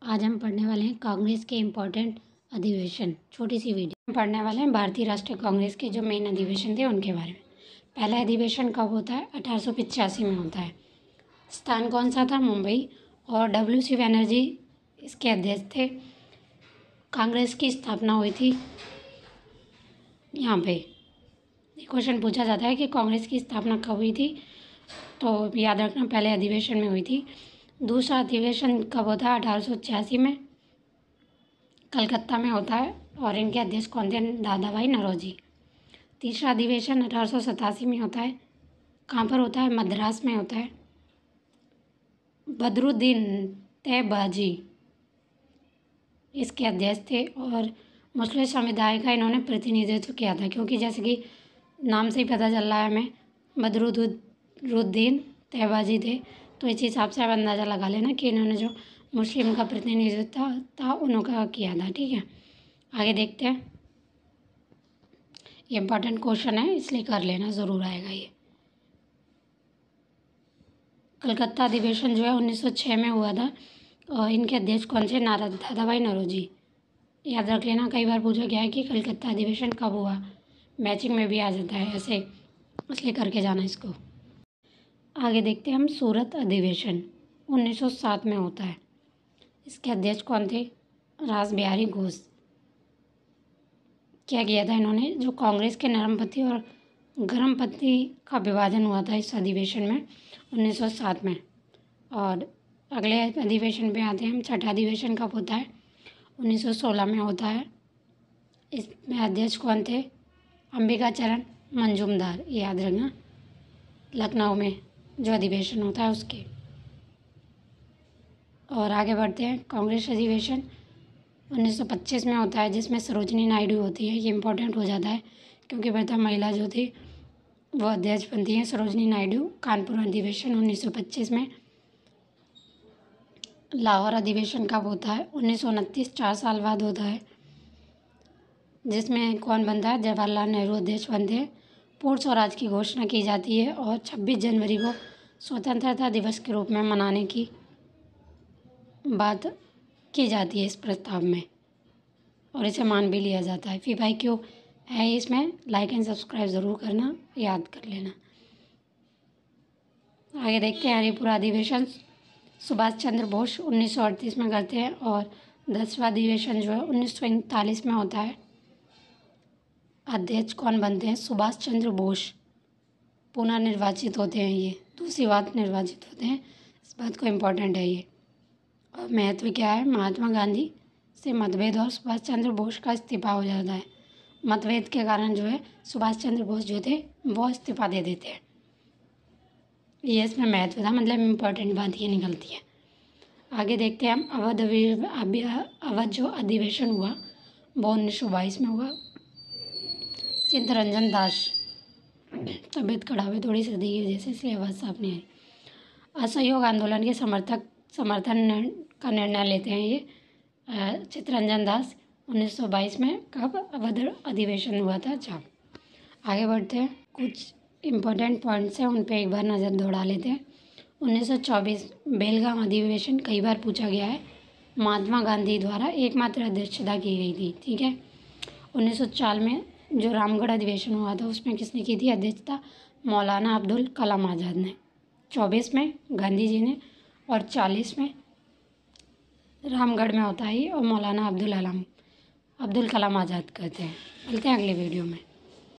आज हम पढ़ने वाले हैं कांग्रेस के इम्पोर्टेंट अधिवेशन। छोटी सी वीडियो हम पढ़ने वाले हैं भारतीय राष्ट्रीय कांग्रेस के जो मेन अधिवेशन थे उनके बारे में। पहला अधिवेशन कब होता है? 1885 में होता है। स्थान कौन सा था? मुंबई। और W.C. बनर्जी इसके अध्यक्ष थे। कांग्रेस की स्थापना हुई थी यहाँ पे। क्वेश्चन पूछा जाता है कि कांग्रेस की स्थापना कब हुई थी, तो याद रखना पहले अधिवेशन में हुई थी। दूसरा अधिवेशन कब होता है? 1886 में कलकत्ता में होता है और इनके अध्यक्ष कौन थे? दादा भाई नौरोजी। तीसरा अधिवेशन 1887 में होता है। कहाँ पर होता है? मद्रास में होता है। बदरुद्दीन तैयबाजी इसके अध्यक्ष थे और मुस्लिम समुदाय का इन्होंने प्रतिनिधित्व किया था, क्योंकि जैसे कि नाम से ही पता चल रहा है हमें बदरुद्दीन तैयबाजी थे, तो इस हिसाब से आप अंदाज़ा लगा लेना कि इन्होंने जो मुस्लिम का प्रतिनिधित्व था उनका किया था। ठीक है, आगे देखते हैं। ये इम्पोर्टेंट क्वेश्चन है, इसलिए कर लेना, ज़रूर आएगा ये। कलकत्ता अधिवेशन जो है 1906 में हुआ था और इनके अध्यक्ष कौन से? दादा भाई नौरोजी। याद रख लेना, कई बार पूछा गया है कि कलकत्ता अधिवेशन कब हुआ, मैचिंग में भी आ जाता है ऐसे, इसलिए करके जाना इसको। आगे देखते हैं हम। सूरत अधिवेशन 1907 में होता है। इसके अध्यक्ष कौन थे? रास बिहारी घोष। क्या किया था इन्होंने? जो कांग्रेस के नरमपंथी और गर्मपंथी का विभाजन हुआ था इस अधिवेशन में 1907 में। और अगले अधिवेशन पे आते हैं हम। छठा अधिवेशन कब होता है? 1916 में होता है। इसमें अध्यक्ष कौन थे? अंबिका चरण मंजूमदार। याद रखना, लखनऊ में जो अधिवेशन होता है उसके। और आगे बढ़ते हैं। कांग्रेस अधिवेशन 1925 में होता है, जिसमें सरोजिनी नायडू होती है। ये इम्पोर्टेंट हो जाता है क्योंकि प्रथम महिला जो थी वो अध्यक्ष बनती हैं, सरोजिनी नायडू। कानपुर अधिवेशन 1925 में। लाहौर अधिवेशन कब होता है? 1929, 4 साल बाद होता है, जिसमें कौन बनता है? जवाहरलाल नेहरू अध्यक्ष बनते हैं। पूर्ण स्वराज की घोषणा की जाती है और 26 जनवरी को स्वतंत्रता दिवस के रूप में मनाने की बात की जाती है इस प्रस्ताव में, और इसे मान भी लिया जाता है। फिर भाई क्यों है इसमें? लाइक एंड सब्सक्राइब ज़रूर करना, याद कर लेना। आगे देखते हैं। हरिपुरा अधिवेशन सुभाष चंद्र बोस 1938 में करते हैं और 10वां अधिवेशन जो है 1939 में होता है। अध्यक्ष कौन बनते हैं? सुभाष चंद्र बोस पुनर्निर्वाचित होते हैं। ये दूसरी बात निर्वाचित होते हैं, इस बात को इम्पोर्टेंट है ये। और महत्व क्या है? महात्मा गांधी से मतभेद और सुभाष चंद्र बोस का इस्तीफा हो जाता है। मतभेद के कारण जो है सुभाष चंद्र बोस जो थे वो इस्तीफा दे देते हैं। ये इसमें महत्व था, मतलब इम्पोर्टेंट बात ये निकलती है। आगे देखते हैं हम। अवध जो अधिवेशन हुआ वो 1922 में हुआ। चित्तरंजन दास, तबीयत खराब है थोड़ी सर्दी की वजह से, इसलिए आवाज़ साफ नहीं आई। असहयोग आंदोलन के समर्थन का निर्णय लेते हैं ये चित्तरंजन दास 1922 में। कब? अवध अधिवेशन हुआ था जब। आगे बढ़ते हैं। कुछ इम्पोर्टेंट पॉइंट्स हैं, उन पे एक बार नज़र दौड़ा लेते हैं। 1924 बेलगाम अधिवेशन कई बार पूछा गया है। महात्मा गांधी द्वारा एकमात्र अध्यक्षता की गई थी। ठीक है। 1904 में जो रामगढ़ अधिवेशन हुआ था उसमें किसने की थी अध्यक्षता? मौलाना अब्दुल कलाम आज़ाद ने। 24 में गांधी जी ने और 40 में रामगढ़ में होता है और मौलाना अब्दुल कलाम आज़ाद करते हैं। मिलते हैं अगले वीडियो में।